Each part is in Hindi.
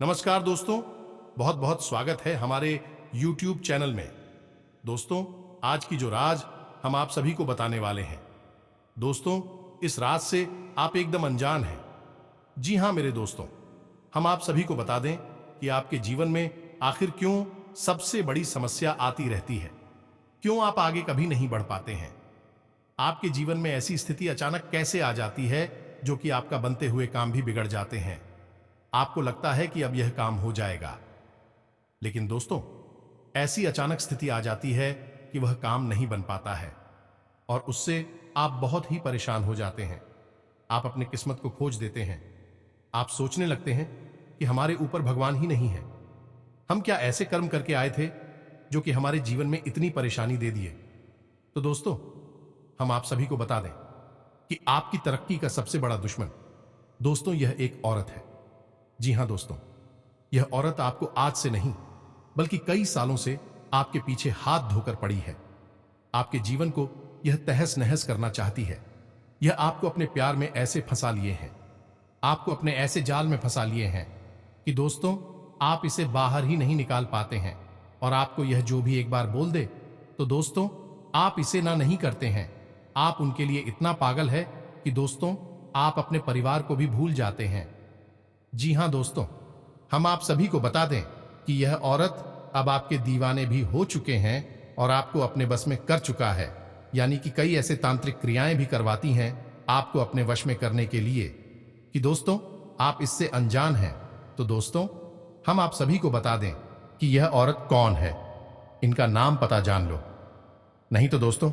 नमस्कार दोस्तों, बहुत बहुत स्वागत है हमारे YouTube चैनल में। दोस्तों, आज की जो राज हम आप सभी को बताने वाले हैं। दोस्तों, इस राज से आप एकदम अनजान हैं। जी हाँ मेरे दोस्तों, हम आप सभी को बता दें कि आपके जीवन में आखिर क्यों सबसे बड़ी समस्या आती रहती है, क्यों आप आगे कभी नहीं बढ़ पाते हैं। आपके जीवन में ऐसी स्थिति अचानक कैसे आ जाती है जो कि आपका बनते हुए काम भी बिगड़ जाते हैं। आपको लगता है कि अब यह काम हो जाएगा, लेकिन दोस्तों, ऐसी अचानक स्थिति आ जाती है कि वह काम नहीं बन पाता है और उससे आप बहुत ही परेशान हो जाते हैं। आप अपने किस्मत को खोज देते हैं। आप सोचने लगते हैं कि हमारे ऊपर भगवान ही नहीं है। हम क्या ऐसे कर्म करके आए थे जो कि हमारे जीवन में इतनी परेशानी दे दिए। तो दोस्तों, हम आप सभी को बता दें कि आपकी तरक्की का सबसे बड़ा दुश्मन दोस्तों यह एक औरत है। जी हां दोस्तों, यह औरत आपको आज से नहीं बल्कि कई सालों से आपके पीछे हाथ धोकर पड़ी है। आपके जीवन को यह तहस नहस करना चाहती है। यह आपको अपने प्यार में ऐसे फंसा लिए हैं, आपको अपने ऐसे जाल में फंसा लिए हैं कि दोस्तों आप इसे बाहर ही नहीं निकाल पाते हैं। और आपको यह जो भी एक बार बोल दे तो दोस्तों आप इसे ना नहीं करते हैं। आप उनके लिए इतना पागल है कि दोस्तों आप अपने परिवार को भी भूल जाते हैं। जी हां दोस्तों, हम आप सभी को बता दें कि यह औरत अब आपके दीवाने भी हो चुके हैं और आपको अपने बस में कर चुका है। यानी कि कई ऐसे तांत्रिक क्रियाएं भी करवाती हैं आपको अपने वश में करने के लिए कि दोस्तों आप इससे अनजान हैं। तो दोस्तों, हम आप सभी को बता दें कि यह औरत कौन है। इनका नाम पता जान लो, नहीं तो दोस्तों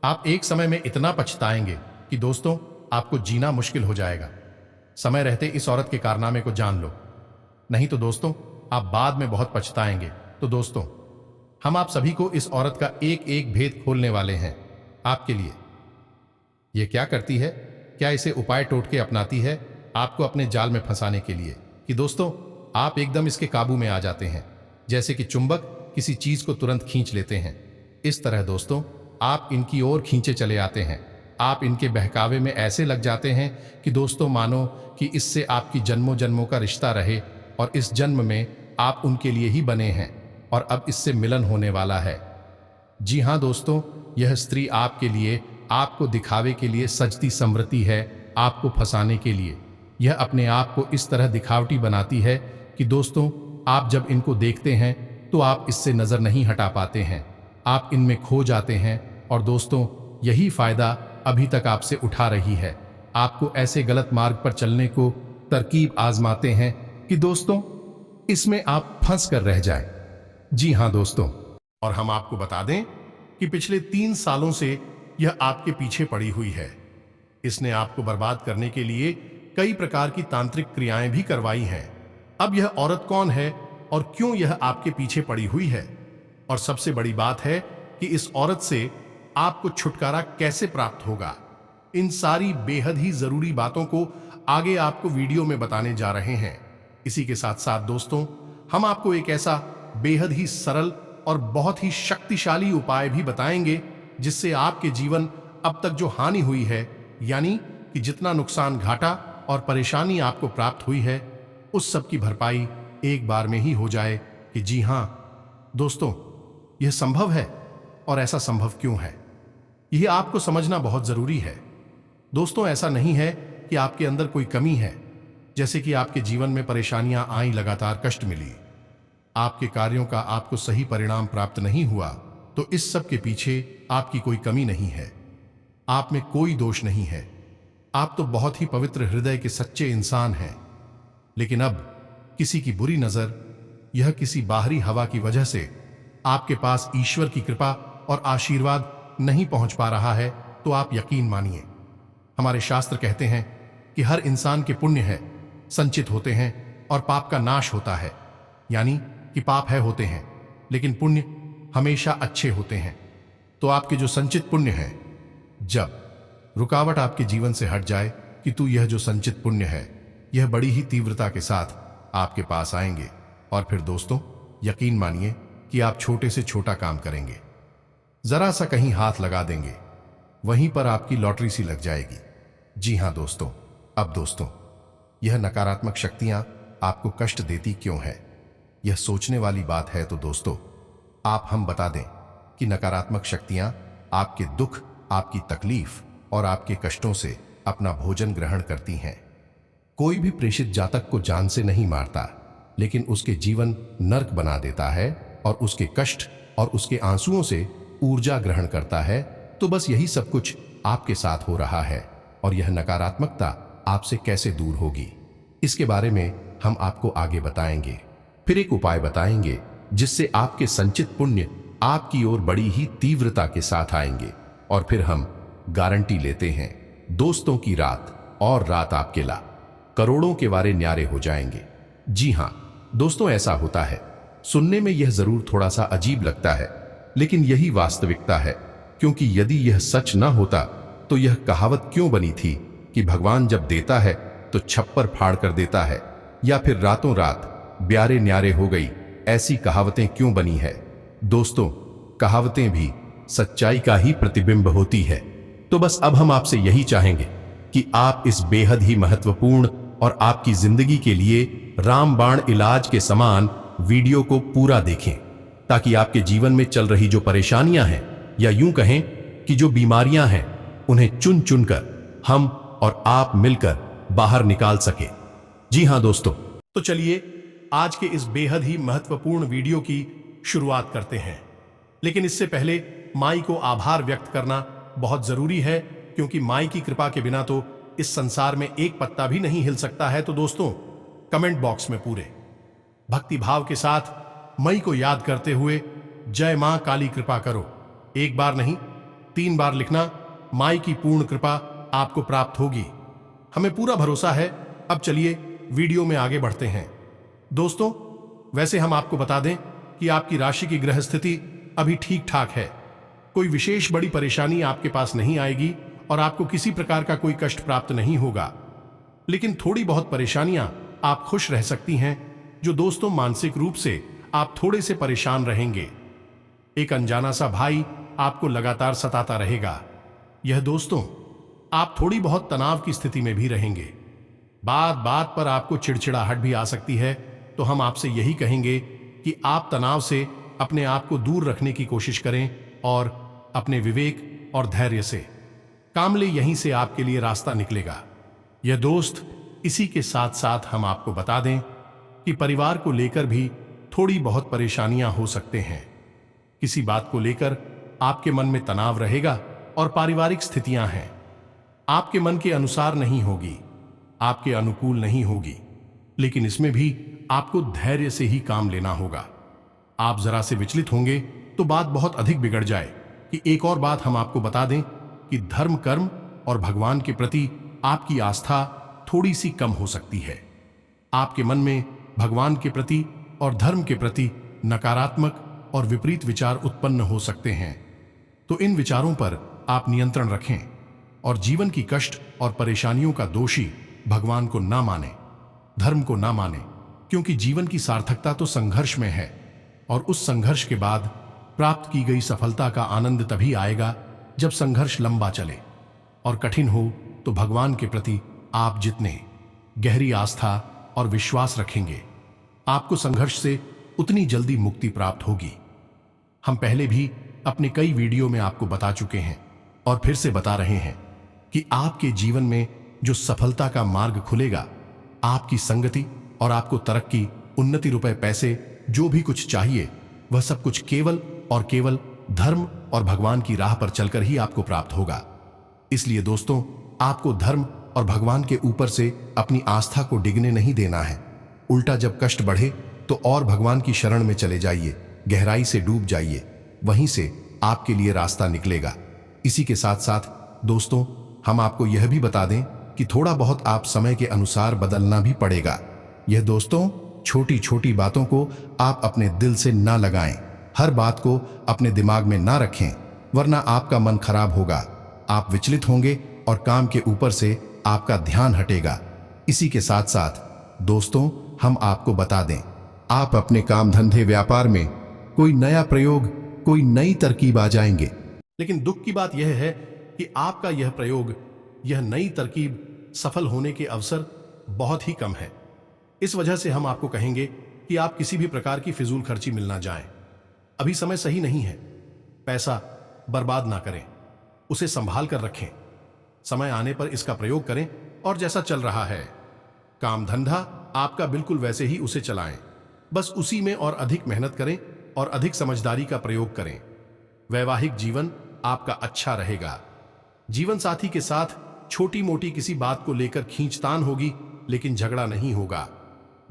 आप एक समय में इतना पछताएंगे कि दोस्तों आपको जीना मुश्किल हो जाएगा। समय रहते इस औरत के कारनामे को जान लो, नहीं तो दोस्तों आप बाद में बहुत पछताएंगे। तो दोस्तों, हम आप सभी को इस औरत का एक एक भेद खोलने वाले हैं आपके लिए। ये क्या करती है, क्या इसे उपाय टोटके अपनाती है आपको अपने जाल में फंसाने के लिए कि दोस्तों आप एकदम इसके काबू में आ जाते हैं, जैसे कि चुंबक किसी चीज को तुरंत खींच लेते हैं। इस तरह दोस्तों आप इनकी ओर खींचे चले आते हैं। आप इनके बहकावे में ऐसे लग जाते हैं कि दोस्तों मानो कि इससे आपकी जन्मों जन्मों का रिश्ता रहे और इस जन्म में आप उनके लिए ही बने हैं और अब इससे मिलन होने वाला है। जी हां दोस्तों, यह स्त्री आपके लिए, आपको दिखावे के लिए सजती संवरती है, आपको फंसाने के लिए। यह अपने आप को इस तरह दिखावटी बनाती है कि दोस्तों आप जब इनको देखते हैं तो आप इससे नजर नहीं हटा पाते हैं। आप इनमें खो जाते हैं और दोस्तों यही फायदा अभी तक आपसे उठा रही है। आपको ऐसे गलत मार्ग पर चलने को तरकीब आजमाते हैं कि दोस्तों इसमें आप फंस कर रह जाएं। जी हां दोस्तों, और हम आपको बता दें कि पिछले 3 सालों से यह आपके पीछे पड़ी हुई है। इसने आपको बर्बाद करने के लिए कई प्रकार की तांत्रिक क्रियाएं भी करवाई हैं। अब यह औरत कौन है और क्यों यह आपके पीछे पड़ी हुई है, और सबसे बड़ी बात है कि इस औरत से आपको छुटकारा कैसे प्राप्त होगा। इन सारी बेहद ही जरूरी बातों को आगे आपको वीडियो में बताने जा रहे हैं। इसी के साथ साथ दोस्तों हम आपको एक ऐसा बेहद ही सरल और बहुत ही शक्तिशाली उपाय भी बताएंगे जिससे आपके जीवन अब तक जो हानि हुई है, यानी कि जितना नुकसान, घाटा और परेशानी आपको प्राप्त हुई है, उस सब की भरपाई एक बार में ही हो जाए। कि जी हां दोस्तों, यह संभव है। और ऐसा संभव क्यों है, यह आपको समझना बहुत जरूरी है। दोस्तों ऐसा नहीं है कि आपके अंदर कोई कमी है, जैसे कि आपके जीवन में परेशानियां आई, लगातार कष्ट मिली, आपके कार्यों का आपको सही परिणाम प्राप्त नहीं हुआ, तो इस सब के पीछे आपकी कोई कमी नहीं है, आप में कोई दोष नहीं है। आप तो बहुत ही पवित्र हृदय के सच्चे इंसान हैं। लेकिन अब किसी की बुरी नजर, यह किसी बाहरी हवा की वजह से आपके पास ईश्वर की कृपा और आशीर्वाद नहीं पहुंच पा रहा है, तो आप यकीन मानिए, हमारे शास्त्र कहते हैं कि हर इंसान के पुण्य है संचित होते हैं और पाप का नाश होता है। यानी कि पाप है होते हैं लेकिन पुण्य हमेशा अच्छे होते हैं। तो आपके जो संचित पुण्य है, जब रुकावट आपके जीवन से हट जाए कि तू यह जो संचित पुण्य है, यह बड़ी ही तीव्रता के साथ आपके पास आएंगे। और फिर दोस्तों यकीन मानिए कि आप छोटे से छोटा काम करेंगे, जरा सा कहीं हाथ लगा देंगे, वहीं पर आपकी लॉटरी सी लग जाएगी। जी हां दोस्तों, अब दोस्तों यह नकारात्मक शक्तियां आपको कष्ट देती क्यों है? यह सोचने वाली बात है। तो दोस्तों, आप हम बता दें कि नकारात्मक शक्तियां आपके दुख, आपकी तकलीफ और आपके कष्टों से अपना भोजन ग्रहण करती हैं। कोई भी प्रेषित जातक को जान से नहीं मारता, लेकिन उसके जीवन नर्क बना देता है और उसके कष्ट और उसके आंसुओं से ऊर्जा ग्रहण करता है। तो बस यही सब कुछ आपके साथ हो रहा है, और यह नकारात्मकता आपसे कैसे दूर होगी, इसके बारे में हम आपको आगे बताएंगे। फिर एक उपाय बताएंगे जिससे आपके संचित पुण्य आपकी ओर बड़ी ही तीव्रता के साथ आएंगे, और फिर हम गारंटी लेते हैं दोस्तों की रात और रात आपके ला करोड़ों के वारे न्यारे हो जाएंगे। जी हां दोस्तों, ऐसा होता है। सुनने में यह जरूर थोड़ा सा अजीब लगता है, लेकिन यही वास्तविकता है। क्योंकि यदि यह सच ना होता तो यह कहावत क्यों बनी थी कि भगवान जब देता है तो छप्पर फाड़ कर देता है, या फिर रातों रात ब्यारे न्यारे हो गई, ऐसी कहावतें क्यों बनी है? दोस्तों, कहावतें भी सच्चाई का ही प्रतिबिंब होती है। तो बस अब हम आपसे यही चाहेंगे कि आप इस बेहद ही महत्वपूर्ण और आपकी जिंदगी के लिए रामबाण इलाज के समान वीडियो को पूरा देखें, ताकि आपके जीवन में चल रही जो परेशानियां हैं, या यूं कहें कि जो बीमारियां हैं, उन्हें चुन चुनकर हम और आप मिलकर बाहर निकाल सके। जी हां दोस्तों, तो चलिए आज के इस बेहद ही महत्वपूर्ण वीडियो की शुरुआत करते हैं। लेकिन इससे पहले माई को आभार व्यक्त करना बहुत जरूरी है, क्योंकि माई की कृपा के बिना तो इस संसार में एक पत्ता भी नहीं हिल सकता है। तो दोस्तों, कमेंट बॉक्स में पूरे भक्ति भाव के साथ मई को याद करते हुए जय मां काली कृपा करो, एक बार नहीं 3 बार लिखना। माई की पूर्ण कृपा आपको प्राप्त होगी, हमें पूरा भरोसा है। अब चलिए वीडियो में आगे बढ़ते हैं। दोस्तों, वैसे हम आपको बता दें कि आपकी राशि की ग्रह स्थिति अभी ठीक ठाक है। कोई विशेष बड़ी परेशानी आपके पास नहीं आएगी और आपको किसी प्रकार का कोई कष्ट प्राप्त नहीं होगा। लेकिन थोड़ी बहुत परेशानियां आप खुश रह सकती हैं। जो दोस्तों, मानसिक रूप से आप थोड़े से परेशान रहेंगे। एक अनजाना सा भाई आपको लगातार सताता रहेगा। यह दोस्तों, आप थोड़ी बहुत तनाव की स्थिति में भी रहेंगे। बात बात पर आपको चिड़चिड़ाहट भी आ सकती है। तो हम आपसे यही कहेंगे कि आप तनाव से अपने आप को दूर रखने की कोशिश करें और अपने विवेक और धैर्य से काम ले, यहीं से आपके लिए रास्ता निकलेगा। यह दोस्त, इसी के साथ साथ हम आपको बता दें कि परिवार को लेकर भी थोड़ी बहुत परेशानियां हो सकते हैं। किसी बात को लेकर आपके मन में तनाव रहेगा और पारिवारिक स्थितियां हैं आपके मन के अनुसार नहीं होगी, आपके अनुकूल नहीं होगी। लेकिन इसमें भी आपको धैर्य से ही काम लेना होगा। आप जरा से विचलित होंगे तो बात बहुत अधिक बिगड़ जाए। कि एक और बात हम आपको बता दें कि धर्म, कर्म और भगवान के प्रति आपकी आस्था थोड़ी सी कम हो सकती है। आपके मन में भगवान के प्रति और धर्म के प्रति नकारात्मक और विपरीत विचार उत्पन्न हो सकते हैं। तो इन विचारों पर आप नियंत्रण रखें और जीवन की कष्ट और परेशानियों का दोषी भगवान को ना माने, धर्म को ना माने। क्योंकि जीवन की सार्थकता तो संघर्ष में है, और उस संघर्ष के बाद प्राप्त की गई सफलता का आनंद तभी आएगा जब संघर्ष लंबा चले और कठिन हो। तो भगवान के प्रति आप जितने गहरी आस्था और विश्वास रखेंगे, आपको संघर्ष से उतनी जल्दी मुक्ति प्राप्त होगी। हम पहले भी अपने कई वीडियो में आपको बता चुके हैं और फिर से बता रहे हैं कि आपके जीवन में जो सफलता का मार्ग खुलेगा, आपकी संगति और आपको तरक्की, उन्नति, रुपए, पैसे, जो भी कुछ चाहिए, वह सब कुछ केवल और केवल धर्म और भगवान की राह पर चलकर ही आपको प्राप्त होगा। इसलिए दोस्तों, आपको धर्म और भगवान के ऊपर से अपनी आस्था को डिगने नहीं देना है। उल्टा जब कष्ट बढ़े तो और भगवान की शरण में चले जाइए, गहराई से डूब जाइए, वहीं से आपके लिए रास्ता निकलेगा। इसी के साथ साथ दोस्तों, हम आपको यह भी बता दें कि थोड़ा बहुत आप समय के अनुसार बदलना भी पड़ेगा। यह दोस्तों, छोटी छोटी बातों को आप अपने दिल से ना लगाएं, हर बात को अपने दिमाग में ना रखें, वरना आपका मन खराब होगा, आप विचलित होंगे और काम के ऊपर से आपका ध्यान हटेगा। इसी के साथ साथ दोस्तों, हम आपको बता दें, आप अपने काम, धंधे, व्यापार में कोई नया प्रयोग, कोई नई तरकीब आ जाएंगे। लेकिन दुख की बात यह है कि आपका यह प्रयोग, यह नई तरकीब सफल होने के अवसर बहुत ही कम है। इस वजह से हम आपको कहेंगे कि आप किसी भी प्रकार की फिजूल खर्ची मिल ना जाएं। अभी समय सही नहीं है। पैसा बर्बाद ना करें, उसे संभाल कर रखें। समय आने पर इसका प्रयोग करें और जैसा चल रहा है काम धंधा आपका, बिल्कुल वैसे ही उसे चलाएं। बस उसी में और अधिक मेहनत करें और अधिक समझदारी का प्रयोग करें। वैवाहिक जीवन आपका अच्छा रहेगा। जीवन साथी के साथ छोटी मोटी किसी बात को लेकर खींचतान होगी, लेकिन झगड़ा नहीं होगा।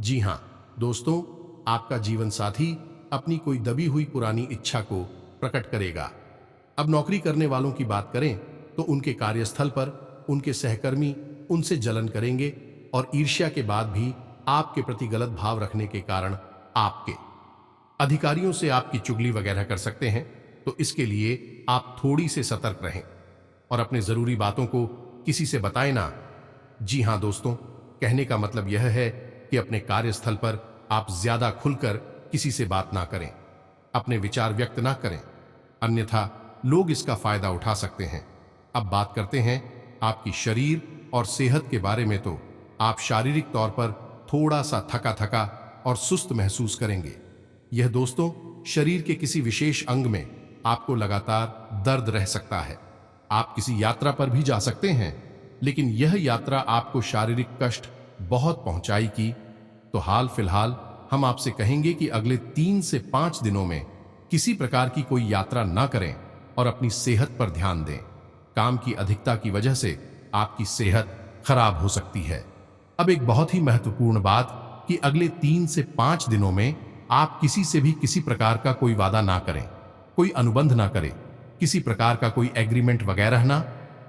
जी हां दोस्तों, आपका जीवन साथी अपनी कोई दबी हुई पुरानी इच्छा को प्रकट करेगा। अब नौकरी करने वालों की बात करें तो उनके कार्यस्थल पर उनके सहकर्मी उनसे जलन करेंगे और ईर्ष्या के बाद भी आपके प्रति गलत भाव रखने के कारण आपके अधिकारियों से आपकी चुगली वगैरह कर सकते हैं। तो इसके लिए आप थोड़ी से सतर्क रहें और अपने जरूरी बातों को किसी से बताएं ना। जी हां दोस्तों, कहने का मतलब यह है कि अपने कार्यस्थल पर आप ज्यादा खुलकर किसी से बात ना करें, अपने विचार व्यक्त ना करें, अन्यथा लोग इसका फायदा उठा सकते हैं। अब बात करते हैं आपकी शरीर और सेहत के बारे में। तो आप शारीरिक तौर पर थोड़ा सा थका थका और सुस्त महसूस करेंगे। यह दोस्तों शरीर के किसी विशेष अंग में आपको लगातार दर्द रह सकता है। आप किसी यात्रा पर भी जा सकते हैं, लेकिन यह यात्रा आपको शारीरिक कष्ट बहुत पहुंचाएगी। तो हाल फिलहाल हम आपसे कहेंगे कि अगले 3 से 5 दिनों में किसी प्रकार की कोई यात्रा ना करें और अपनी सेहत पर ध्यान दें। काम की अधिकता की वजह से आपकी सेहत खराब हो सकती है। अब एक बहुत ही महत्वपूर्ण बात कि अगले 3 से 5 दिनों में आप किसी से भी किसी प्रकार का कोई वादा ना करें, कोई अनुबंध ना करें, किसी प्रकार का कोई एग्रीमेंट वगैरह ना,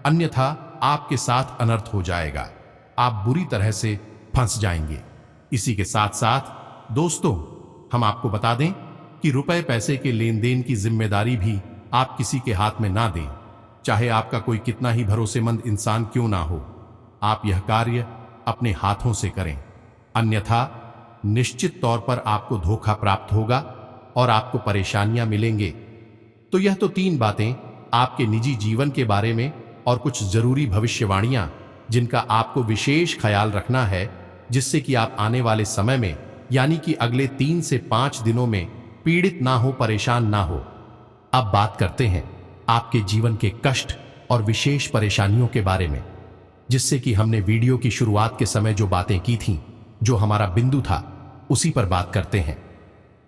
अन्यथा आपके साथ अनर्थ हो जाएगा। आप बुरी तरह से फंस जाएंगे। इसी के साथ साथ दोस्तों हम आपको बता दें कि रुपए पैसे के लेन देन की जिम्मेदारी भी आप किसी के हाथ में ना दें, चाहे आपका कोई कितना ही भरोसेमंद इंसान क्यों ना हो। आप यह कार्य अपने हाथों से करें, अन्यथा निश्चित तौर पर आपको धोखा प्राप्त होगा और आपको परेशानियां मिलेंगे। तो यह तो 3 बातें आपके निजी जीवन के बारे में और कुछ जरूरी भविष्यवाणियां जिनका आपको विशेष ख्याल रखना है, जिससे कि आप आने वाले समय में यानी कि अगले 3 से 5 दिनों में पीड़ित ना हो, परेशान ना हो। अब बात करते हैं आपके जीवन के कष्ट और विशेष परेशानियों के बारे में, जिससे कि हमने वीडियो की शुरुआत के समय जो बातें की थीं, जो हमारा बिंदु था, उसी पर बात करते हैं।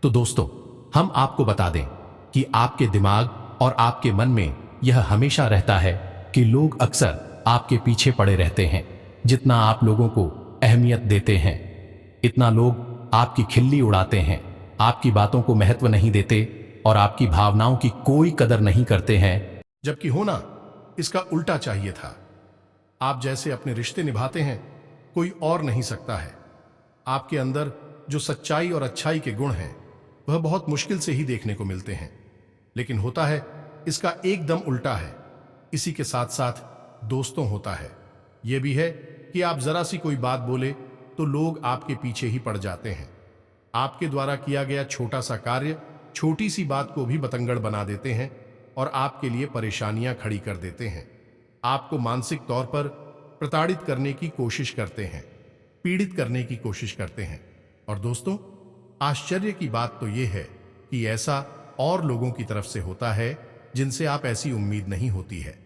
तो दोस्तों हम आपको बता दें कि आपके दिमाग और आपके मन में यह हमेशा रहता है कि लोग अक्सर आपके पीछे पड़े रहते हैं। जितना आप लोगों को अहमियत देते हैं, इतना लोग आपकी खिल्ली उड़ाते हैं, आपकी बातों को महत्व नहीं देते और आपकी भावनाओं की कोई कदर नहीं करते हैं। जबकि होना इसका उल्टा चाहिए था। आप जैसे अपने रिश्ते निभाते हैं कोई और नहीं सकता है। आपके अंदर जो सच्चाई और अच्छाई के गुण हैं वह बहुत मुश्किल से ही देखने को मिलते हैं, लेकिन होता है इसका एकदम उल्टा है। इसी के साथ साथ दोस्तों होता है यह भी है कि आप जरा सी कोई बात बोले तो लोग आपके पीछे ही पड़ जाते हैं। आपके द्वारा किया गया छोटा सा कार्य छोटी सी बात को भी बतंगड़ बना देते हैं और आपके लिए परेशानियां खड़ी कर देते हैं। आपको मानसिक तौर पर प्रताड़ित करने की कोशिश करते हैं, पीड़ित करने की कोशिश करते हैं। और दोस्तों आश्चर्य की बात तो यह है कि ऐसा और लोगों की तरफ से होता है जिनसे आप ऐसी उम्मीद नहीं होती है।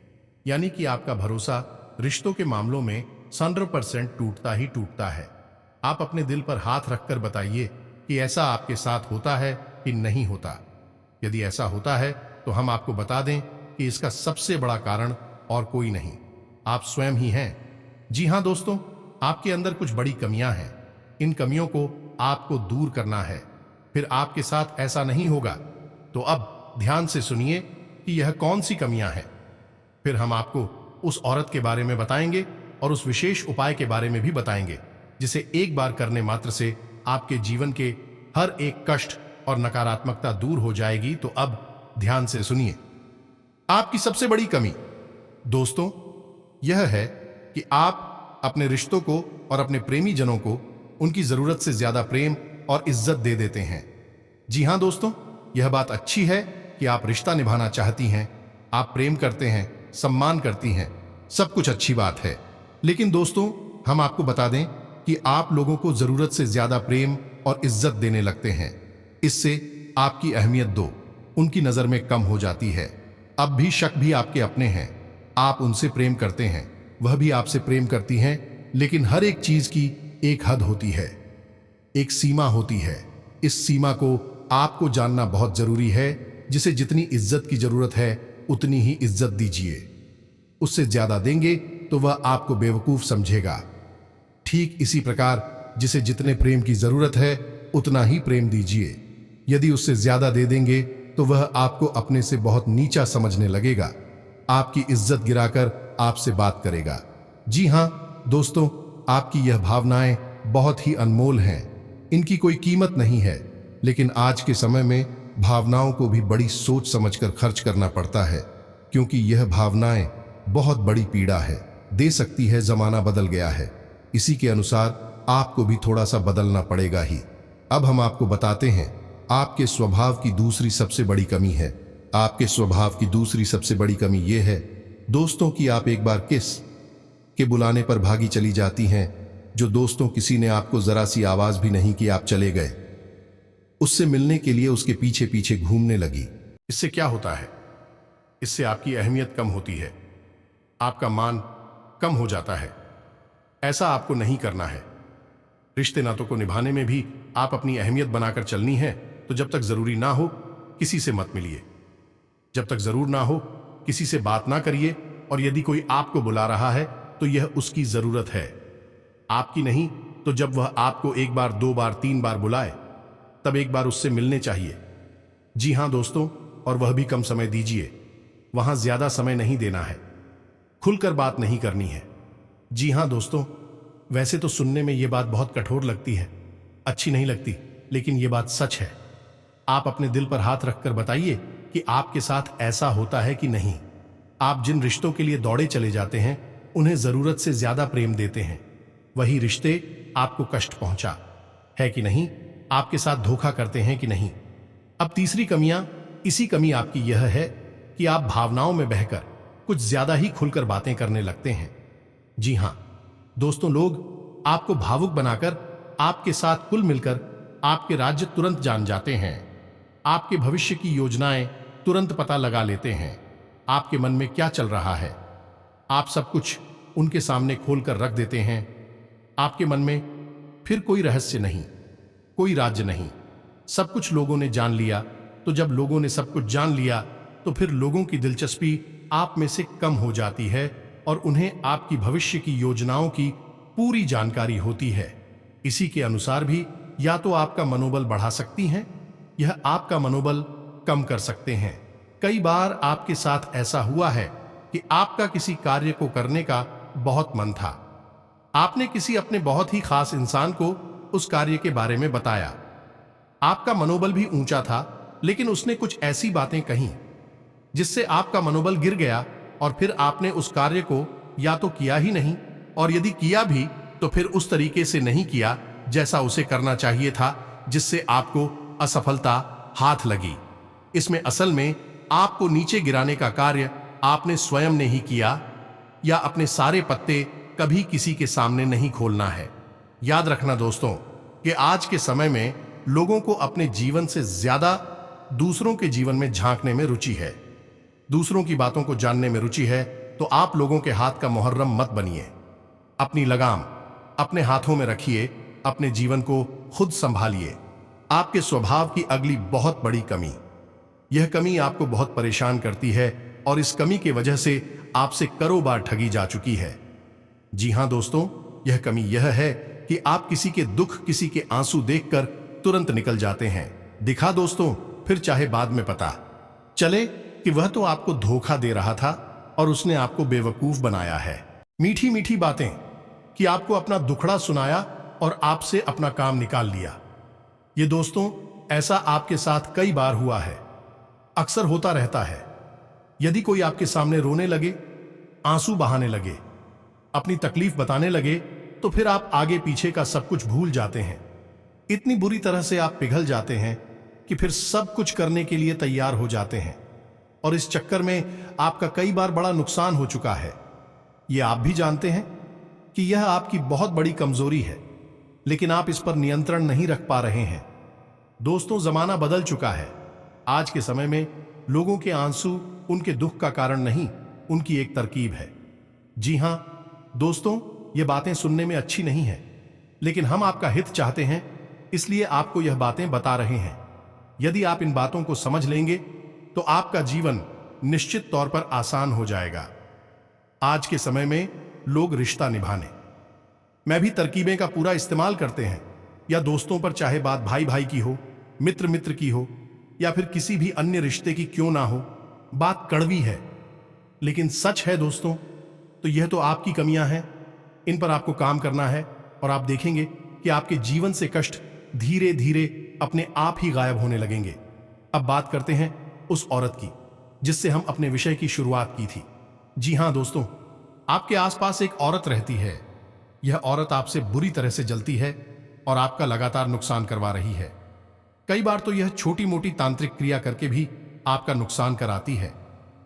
यानी कि आपका भरोसा रिश्तों के मामलों में 100% टूटता ही टूटता है। आप अपने दिल पर हाथ रखकर बताइए कि ऐसा आपके साथ होता है कि नहीं होता। यदि ऐसा होता है तो हम आपको बता दें कि इसका सबसे बड़ा कारण और कोई नहीं, आप स्वयं ही हैं। जी हां दोस्तों, आपके अंदर कुछ बड़ी कमियां हैं। इन कमियों को आपको दूर करना है, फिर आपके साथ ऐसा नहीं होगा। तो अब ध्यान से सुनिए कि यह कौन सी कमियां हैं। फिर हम आपको उस औरत के बारे में बताएंगे और उस विशेष उपाय के बारे में भी बताएंगे, जिसे एक बार करने मात्र से आपके जीवन के हर एक कष्ट और नकारात्मकता दूर हो जाएगी। तो अब ध्यान से सुनिए। आपकी सबसे बड़ी कमी दोस्तों यह है कि आप अपने रिश्तों को और अपने प्रेमी जनों को उनकी जरूरत से ज्यादा प्रेम और इज्जत दे देते हैं। जी हां दोस्तों, यह बात अच्छी है कि आप रिश्ता निभाना चाहती हैं, आप प्रेम करते हैं, सम्मान करती हैं, सब कुछ अच्छी बात है। लेकिन दोस्तों हम आपको बता दें कि आप लोगों को जरूरत से ज्यादा प्रेम और इज्जत देने लगते हैं। इससे आपकी अहमियत उनकी नजर में कम हो जाती है। अब भी शक भी आपके अपने हैं, आप उनसे प्रेम करते हैं, वह भी आपसे प्रेम करती हैं, लेकिन हर एक चीज की एक हद होती है, एक सीमा होती है। इस सीमा को आपको जानना बहुत जरूरी है। जिसे जितनी इज्जत की जरूरत है उतनी ही इज्जत दीजिए। उससे ज्यादा देंगे तो वह आपको बेवकूफ समझेगा। ठीक इसी प्रकार जिसे जितने प्रेम की जरूरत है उतना ही प्रेम दीजिए। यदि उससे ज्यादा दे देंगे तो वह आपको अपने से बहुत नीचा समझने लगेगा, आपकी इज्जत गिराकर आपसे बात करेगा। जी हां दोस्तों, आपकी यह भावनाएं बहुत ही अनमोल हैं, इनकी कोई कीमत नहीं है। लेकिन आज के समय में भावनाओं को भी बड़ी सोच समझकर खर्च करना पड़ता है, क्योंकि यह भावनाएं बहुत बड़ी पीड़ा है, दे सकती है। जमाना बदल गया है, इसी के अनुसार आपको भी थोड़ा सा बदलना पड़ेगा ही। अब हम आपको बताते हैं आपके स्वभाव की दूसरी सबसे बड़ी कमी है। आपके स्वभाव की दूसरी सबसे बड़ी कमी यह है दोस्तों कि आप एक बार किस के बुलाने पर भागी चली जाती हैं। जो दोस्तों किसी ने आपको जरा सी आवाज भी नहीं की, आप चले गए उससे मिलने के लिए, उसके पीछे पीछे घूमने लगी। इससे क्या होता है? इससे आपकी अहमियत कम होती है, आपका मान कम हो जाता है। ऐसा आपको नहीं करना है। रिश्ते नातों को निभाने में भी आप अपनी अहमियत बनाकर चलनी है। तो जब तक जरूरी ना हो किसी से मत मिलिए, जब तक जरूर ना हो किसी से बात ना करिए। और यदि कोई आपको बुला रहा है तो यह उसकी जरूरत है, आपकी नहीं। तो जब वह आपको एक बार, दो बार, तीन बार बुलाए तब एक बार उससे मिलने चाहिए। जी हां दोस्तों, और वह भी कम समय दीजिए, वहां ज्यादा समय नहीं देना है, खुलकर बात नहीं करनी है। जी हां दोस्तों, वैसे तो सुनने में यह बात बहुत कठोर लगती है, अच्छी नहीं लगती, लेकिन यह बात सच है। आप अपने दिल पर हाथ रखकर बताइए कि आपके साथ ऐसा होता है कि नहीं। आप जिन रिश्तों के लिए दौड़े चले जाते हैं उन्हें जरूरत से ज्यादा प्रेम देते हैं, वही रिश्ते आपको कष्ट पहुंचा है कि नहीं, आपके साथ धोखा करते हैं कि नहीं। अब तीसरी इसी कमी आपकी यह है कि आप भावनाओं में बहकर कुछ ज्यादा ही खुलकर बातें करने लगते हैं। जी हां दोस्तों, लोग आपको भावुक बनाकर आपके साथ कुल मिलकर आपके राज्य तुरंत जान जाते हैं, आपके भविष्य की योजनाएं तुरंत पता लगा लेते हैं, आपके मन में क्या चल रहा है आप सब कुछ उनके सामने खोलकर रख देते हैं। आपके मन में फिर कोई रहस्य नहीं, कोई राज्य नहीं, सब कुछ लोगों ने जान लिया। तो जब लोगों ने सब कुछ जान लिया तो फिर लोगों की दिलचस्पी आप में से कम हो जाती है और उन्हें आपकी भविष्य की योजनाओं की पूरी जानकारी होती है। इसी के अनुसार भी या तो आपका मनोबल बढ़ा सकती हैं, यह आपका मनोबल कम कर सकते हैं। कई बार आपके साथ ऐसा हुआ है कि आपका किसी कार्य को करने का बहुत मन था, आपने किसी अपने बहुत ही खास इंसान को उस कार्य के बारे में बताया, आपका मनोबल भी ऊंचा था, लेकिन उसने कुछ ऐसी बातें कहीं जिससे आपका मनोबल गिर गया और फिर आपने उस कार्य को या तो किया ही नहीं, और यदि किया भी तो फिर उस तरीके से नहीं किया जैसा उसे करना चाहिए था, जिससे आपको असफलता हाथ लगी। इसमें असल में आपको नीचे गिराने का कार्य आपने स्वयं ने ही किया, या अपने सारे पत्ते कभी किसी के सामने नहीं खोलना है। याद रखना दोस्तों कि आज के समय में लोगों को अपने जीवन से ज्यादा दूसरों के जीवन में झांकने में रुचि है, दूसरों की बातों को जानने में रुचि है। तो आप लोगों के हाथ का मुहर्रम मत बनिए, अपनी लगाम अपने हाथों में रखिए, अपने जीवन को खुद संभालिए। आपके स्वभाव की अगली बहुत बड़ी कमी, यह कमी आपको बहुत परेशान करती है और इस कमी की वजह से आपसे करों बार ठगी जा चुकी है। जी हां दोस्तों, यह कमी यह है कि आप किसी के दुख, किसी के आंसू देखकर तुरंत निकल जाते हैं। दिखा दोस्तों, फिर चाहे बाद में पता चले कि वह तो आपको धोखा दे रहा था और उसने आपको बेवकूफ बनाया है। मीठी मीठी बातें कि आपको अपना दुखड़ा सुनाया और आपसे अपना काम निकाल लिया। ये दोस्तों ऐसा आपके साथ कई बार हुआ है, अक्सर होता रहता है। यदि कोई आपके सामने रोने लगे, आंसू बहाने लगे, अपनी तकलीफ बताने लगे, तो फिर आप आगे पीछे का सब कुछ भूल जाते हैं। इतनी बुरी तरह से आप पिघल जाते हैं कि फिर सब कुछ करने के लिए तैयार हो जाते हैं, और इस चक्कर में आपका कई बार बड़ा नुकसान हो चुका है। यह आप भी जानते हैं कि यह आपकी बहुत बड़ी कमजोरी है, लेकिन आप इस पर नियंत्रण नहीं रख पा रहे हैं। दोस्तों, जमाना बदल चुका है। आज के समय में लोगों के आंसू उनके दुख का कारण नहीं, उनकी एक तरकीब है। जी हां दोस्तों, ये बातें सुनने में अच्छी नहीं है, लेकिन हम आपका हित चाहते हैं, इसलिए आपको यह बातें बता रहे हैं। यदि आप इन बातों को समझ लेंगे तो आपका जीवन निश्चित तौर पर आसान हो जाएगा। आज के समय में लोग रिश्ता निभाने मैं भी तरकीबें का पूरा इस्तेमाल करते हैं, या दोस्तों पर, चाहे बात भाई भाई की हो, मित्र मित्र की हो, या फिर किसी भी अन्य रिश्ते की क्यों ना हो। बात कड़वी है लेकिन सच है दोस्तों। तो यह तो आपकी कमियां हैं, इन पर आपको काम करना है और आप देखेंगे कि आपके जीवन से कष्ट धीरे धीरे अपने आप ही गायब होने लगेंगे। अब बात करते हैं उस औरत की जिससे हम अपने विषय की शुरुआत की थी। जी हां दोस्तों, आपके आसपास एक औरत रहती है। यह औरत आपसे बुरी तरह से जलती है और आपका लगातार नुकसान करवा रही है। कई बार तो यह छोटी मोटी तांत्रिक क्रिया करके भी आपका नुकसान कराती है,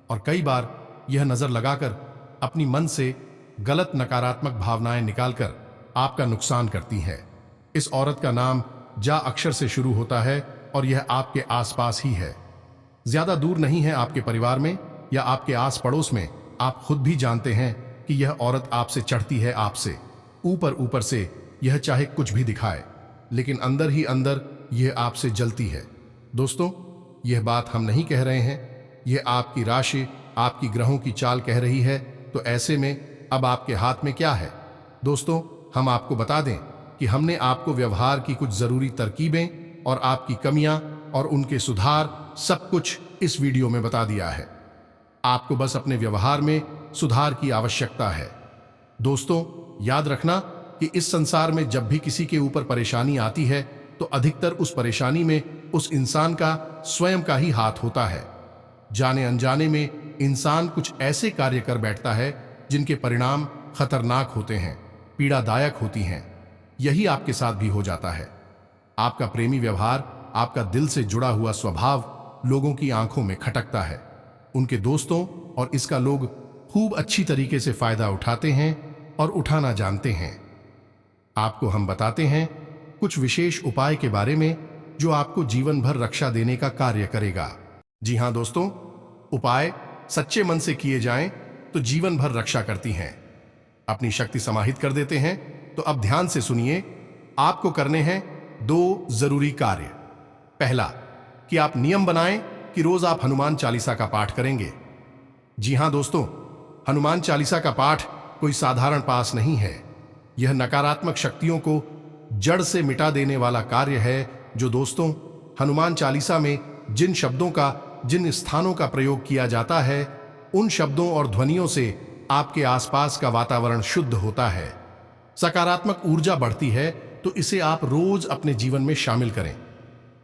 और कई बार यह नजर लगाकर अपनी मन से गलत नकारात्मक भावनाएं निकालकर आपका नुकसान करती है। इस औरत का नाम जा अक्षर से शुरू होता है और यह आपके आसपास ही है। ज्यादा दूर नहीं है, आपके परिवार में या आपके आस पड़ोस में। आप खुद भी जानते हैं कि यह औरत आपसे चढ़ती है, आपसे ऊपर ऊपर से यह चाहे कुछ भी दिखाए, लेकिन अंदर ही अंदर यह आपसे जलती है। दोस्तों, यह बात हम नहीं कह रहे हैं, यह आपकी राशि, आपकी ग्रहों की चाल कह रही है। तो ऐसे में अब आपके हाथ में क्या है? दोस्तों, हम आपको बता दें कि हमने आपको व्यवहार की कुछ जरूरी तरकीबें और आपकी कमियां और उनके सुधार सब कुछ इस वीडियो में बता दिया है। आपको बस अपने व्यवहार में सुधार की आवश्यकता है। दोस्तों, याद रखना कि इस संसार में जब भी किसी के ऊपर परेशानी आती है तो अधिकतर उस परेशानी में उस इंसान का स्वयं का ही हाथ होता है। जाने अनजाने में इंसान कुछ ऐसे कार्य कर बैठता है जिनके परिणाम खतरनाक होते हैं, पीड़ादायक होती हैं। यही आपके साथ भी हो जाता है। आपका प्रेमी व्यवहार, आपका दिल से जुड़ा हुआ स्वभाव लोगों की आंखों में खटकता है। उनके दोस्तों और इसका लोग खूब अच्छी तरीके से फायदा उठाते हैं और उठाना जानते हैं। आपको हम बताते हैं कुछ विशेष उपाय के बारे में जो आपको जीवन भर रक्षा देने का कार्य करेगा। जी हां दोस्तों, उपाय सच्चे मन से किए जाएं तो जीवन भर रक्षा करती हैं, अपनी शक्ति समाहित कर देते हैं। तो अब ध्यान से सुनिए। आपको करने हैं 2 जरूरी कार्य। पहला, कि आप नियम बनाएं कि रोज आप हनुमान चालीसा का पाठ करेंगे। जी हां दोस्तों, हनुमान चालीसा का पाठ कोई साधारण पास नहीं है। यह नकारात्मक शक्तियों को जड़ से मिटा देने वाला कार्य है। जो दोस्तों, हनुमान चालीसा में जिन शब्दों का, जिन स्थानों का प्रयोग किया जाता है, उन शब्दों और ध्वनियों से आपके आसपास का वातावरण शुद्ध होता है, सकारात्मक ऊर्जा बढ़ती है। तो इसे आप रोज अपने जीवन में शामिल करें।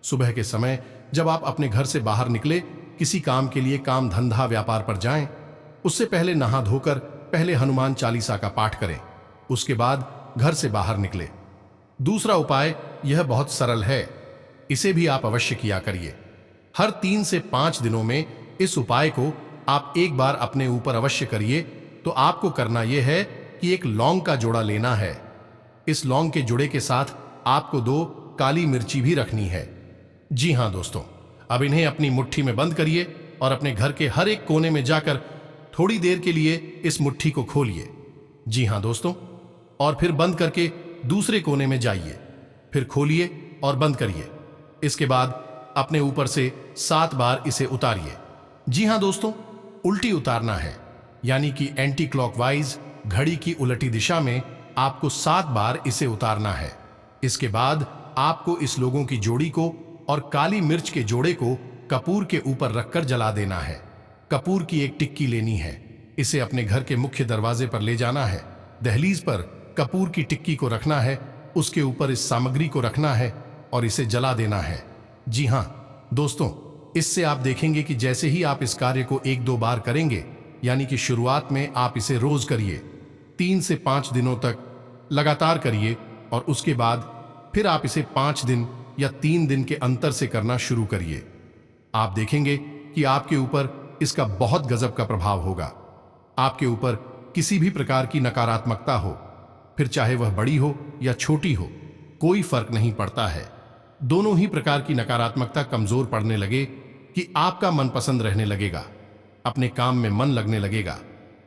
सुबह के समय जब आप अपने घर से बाहर निकले, किसी काम के लिए, काम धंधा व्यापार पर जाएं, उससे पहले नहा धोकर पहले हनुमान चालीसा का पाठ करें, उसके बाद घर से बाहर निकले। दूसरा उपाय, यह बहुत सरल है, इसे भी आप अवश्य किया करिए। हर 3 से 5 दिनों में इस उपाय को आप एक बार अपने ऊपर अवश्य करिए। तो आपको करना यह है कि एक लौंग का जोड़ा लेना है। इस लौंग के जोड़े के साथ आपको 2 काली मिर्ची भी रखनी है। जी हां दोस्तों, अब इन्हें अपनी मुट्ठी में बंद करिए और अपने घर के हर एक कोने में जाकर थोड़ी देर के लिए इस मुट्ठी को खोलिए। जी हां दोस्तों, और फिर बंद करके दूसरे कोने में जाइए, फिर खोलिए और बंद करिए। इसके बाद अपने ऊपर से 7 बार इसे उतारिए। जी हां दोस्तों, उल्टी उतारना है, यानी कि एंटी क्लॉकवाइज, घड़ी की उलटी दिशा में आपको 7 बार इसे उतारना है। इसके बाद आपको इस लोगों की जोड़ी को और काली मिर्च के जोड़े को कपूर के ऊपर रखकर जला देना है। कपूर की एक टिक्की लेनी है, इसे अपने घर के मुख्य दरवाजे पर ले जाना है। दहलीज पर कपूर की टिक्की को रखना है, उसके ऊपर इस सामग्री को रखना है और इसे जला देना है। जी हां दोस्तों, इससे आप देखेंगे कि जैसे ही आप इस कार्य को 1-2 बार करेंगे, यानी कि शुरुआत में आप इसे रोज करिए, 3 से 5 दिनों तक लगातार करिए, और उसके बाद फिर आप इसे 5 दिन या 3 दिन के अंतर से करना शुरू करिए। आप देखेंगे कि आपके ऊपर इसका बहुत गजब का प्रभाव होगा। आपके ऊपर किसी भी प्रकार की नकारात्मकता हो, फिर चाहे वह बड़ी हो या छोटी हो, कोई फर्क नहीं पड़ता है। दोनों ही प्रकार की नकारात्मकता कमजोर पड़ने लगे कि आपका मनपसंद रहने लगेगा, अपने काम में मन लगने लगेगा,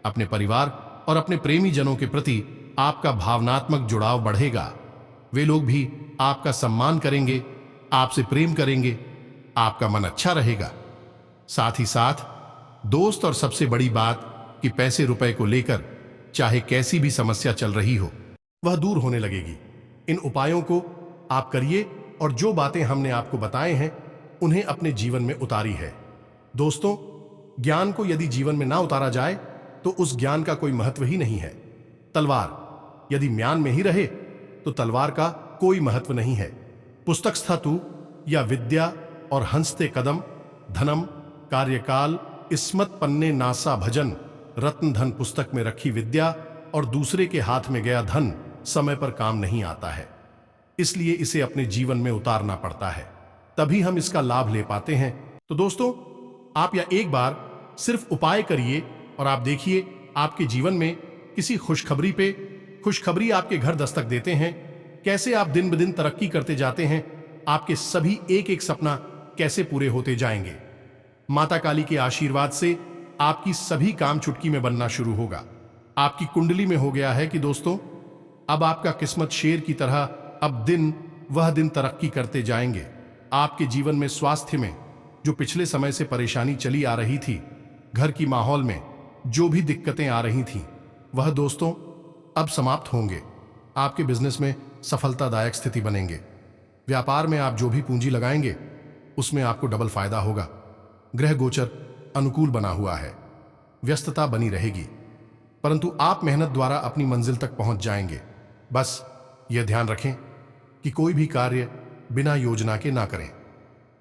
अपने परिवार और अपने प्रेमी जनों के प्रति आपका भावनात्मक जुड़ाव बढ़ेगा। वे लोग भी आपका सम्मान करेंगे, आपसे प्रेम करेंगे, आपका मन अच्छा रहेगा। साथ ही साथ दोस्त और सबसे बड़ी बात कि पैसे रुपए को लेकर चाहे कैसी भी समस्या चल रही हो, वह दूर होने लगेगी। इन उपायों को आप करिए और जो बातें हमने आपको बताए हैं उन्हें अपने जीवन में उतारी है। दोस्तों, ज्ञान को यदि जीवन में ना उतारा जाए तो उस ज्ञान का कोई महत्व ही नहीं है। तलवार यदि म्यान में ही रहे तो तलवार का कोई महत्व नहीं है। पुस्तक स्थातु या विद्या और हंसते कदम, धनम कार्यकाल, इस्मत पन्ने नासा भजन, रत्न धन पुस्तक में रखी विद्या और दूसरे के हाथ में गया धन समय पर काम नहीं आता है, इसलिए इसे अपने जीवन में उतारना पड़ता है, तभी हम इसका लाभ ले पाते हैं। तो दोस्तों, आप या एक बार सिर्फ उपाय करिए और आप देखिए आपके जीवन में किसी खुशखबरी आपके घर दस्तक देते हैं। कैसे आप दिन ब दिन तरक्की करते जाते हैं, आपके सभी एक एक सपना कैसे पूरे होते जाएंगे। माता काली के आशीर्वाद से आपकी सभी काम चुटकी में बनना शुरू होगा। आपकी कुंडली में हो गया है कि दोस्तों, अब आपका किस्मत शेर की तरह अब दिन वह दिन तरक्की करते जाएंगे। आपके जीवन में स्वास्थ्य में जो पिछले समय से परेशानी चली आ रही थी, घर की माहौल में जो भी दिक्कतें आ रही थीं, वह दोस्तों अब समाप्त होंगे। आपके बिजनेस में सफलतादायक स्थिति बनेंगे। व्यापार में आप जो भी पूंजी लगाएंगे उसमें आपको डबल फायदा होगा। ग्रह गोचर अनुकूल बना हुआ है, व्यस्तता बनी रहेगी, परंतु आप मेहनत द्वारा अपनी मंजिल तक पहुंच जाएंगे। बस यह ध्यान रखें कि कोई भी कार्य बिना योजना के ना करें।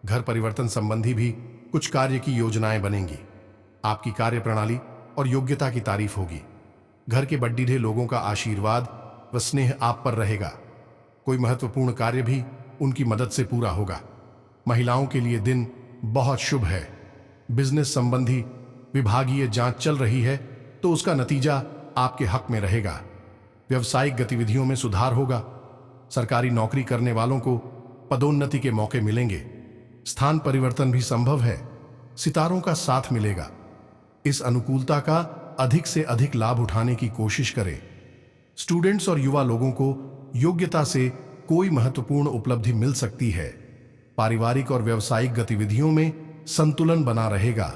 घर परिवर्तन संबंधी भी कुछ कार्य की योजनाएं बनेंगी। आपकी कार्य प्रणाली और योग्यता की तारीफ होगी। घर के बड्ढीढे लोगों का आशीर्वाद व स्नेह आप पर रहेगा। कोई महत्वपूर्ण कार्य भी उनकी मदद से पूरा होगा। महिलाओं के लिए दिन बहुत शुभ है। बिजनेस संबंधी विभागीय जांच चल रही है तो उसका नतीजा आपके हक में रहेगा। व्यवसायिक गतिविधियों में सुधार होगा। सरकारी नौकरी करने वालों को पदोन्नति के मौके मिलेंगे। स्थान परिवर्तन भी संभव है। सितारों का साथ मिलेगा। इस अनुकूलता का अधिक से अधिक लाभ उठाने की कोशिश करें। स्टूडेंट्स और युवा लोगों को योग्यता से कोई महत्वपूर्ण उपलब्धि मिल सकती है। पारिवारिक और व्यावसायिक गतिविधियों में संतुलन बना रहेगा।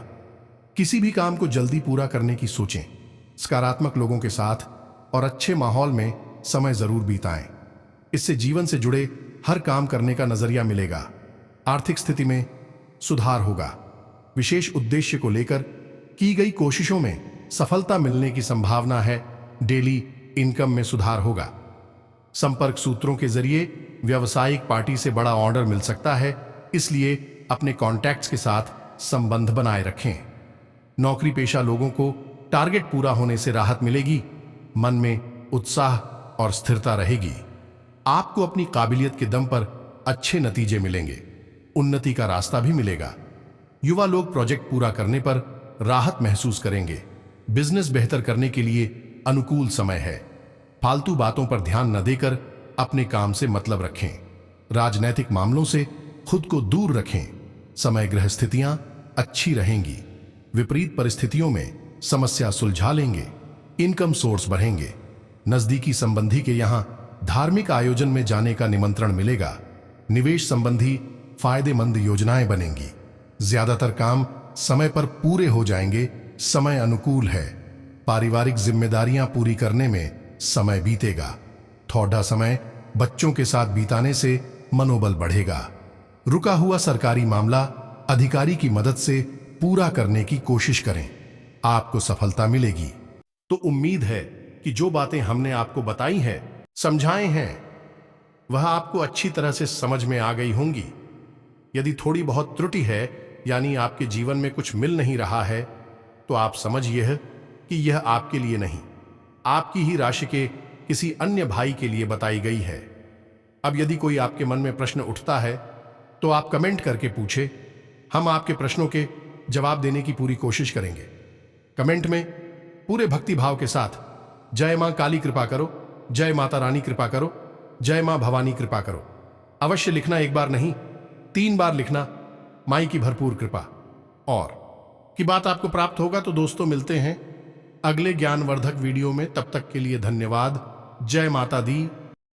किसी भी काम को जल्दी पूरा करने की सोचें। सकारात्मक लोगों के साथ और अच्छे माहौल में समय जरूर बिताएं। इससे जीवन से जुड़े हर काम करने का नजरिया मिलेगा। आर्थिक स्थिति में सुधार होगा। विशेष उद्देश्य को लेकर की गई कोशिशों में सफलता मिलने की संभावना है। डेली इनकम में सुधार होगा। संपर्क सूत्रों के जरिए व्यावसायिक पार्टी से बड़ा ऑर्डर मिल सकता है, इसलिए अपने कॉन्टैक्ट्स के साथ संबंध बनाए रखें। नौकरी पेशा लोगों को टारगेट पूरा होने से राहत मिलेगी। मन में उत्साह और स्थिरता रहेगी। आपको अपनी काबिलियत के दम पर अच्छे नतीजे मिलेंगे। उन्नति का रास्ता भी मिलेगा। युवा लोग प्रोजेक्ट पूरा करने पर राहत महसूस करेंगे। बिजनेस बेहतर करने के लिए अनुकूल समय है। फालतू बातों पर ध्यान न देकर अपने काम से मतलब रखें। राजनैतिक मामलों से खुद को दूर रखें। समय ग्रह स्थितियां अच्छी रहेंगी। विपरीत परिस्थितियों में समस्या सुलझा लेंगे। इनकम सोर्स बढ़ेंगे। नजदीकी संबंधी के यहां धार्मिक आयोजन में जाने का निमंत्रण मिलेगा। निवेश संबंधी फायदेमंद योजनाएं बनेंगी। ज्यादातर काम समय पर पूरे हो जाएंगे। समय अनुकूल है। पारिवारिक जिम्मेदारियां पूरी करने में समय बीतेगा। थोड़ा समय बच्चों के साथ बिताने से मनोबल बढ़ेगा। रुका हुआ सरकारी मामला अधिकारी की मदद से पूरा करने की कोशिश करें। आपको सफलता मिलेगी। तो उम्मीद है कि जो बातें हमने आपको बताई हैं, समझाए हैं, वह आपको अच्छी तरह से समझ में आ गई होंगी। यदि थोड़ी बहुत त्रुटि है, यानी आपके जीवन में कुछ मिल नहीं रहा है, तो आप समझिए कि यह आपके लिए नहीं, आपकी ही राशि के किसी अन्य भाई के लिए बताई गई है। अब यदि कोई आपके मन में प्रश्न उठता है तो आप कमेंट करके पूछे। हम आपके प्रश्नों के जवाब देने की पूरी कोशिश करेंगे। कमेंट में पूरे भक्ति भाव के साथ जय मां काली कृपा करो, जय माता रानी कृपा करो जय मां भवानी कृपा करो। अवश्य लिखना, एक बार नहीं 3 बार लिखना, माई की भरपूर कृपा और की बात आपको प्राप्त होगा। तो दोस्तों मिलते हैं अगले ज्ञानवर्धक वीडियो में, तब तक के लिए धन्यवाद। जय माता दी,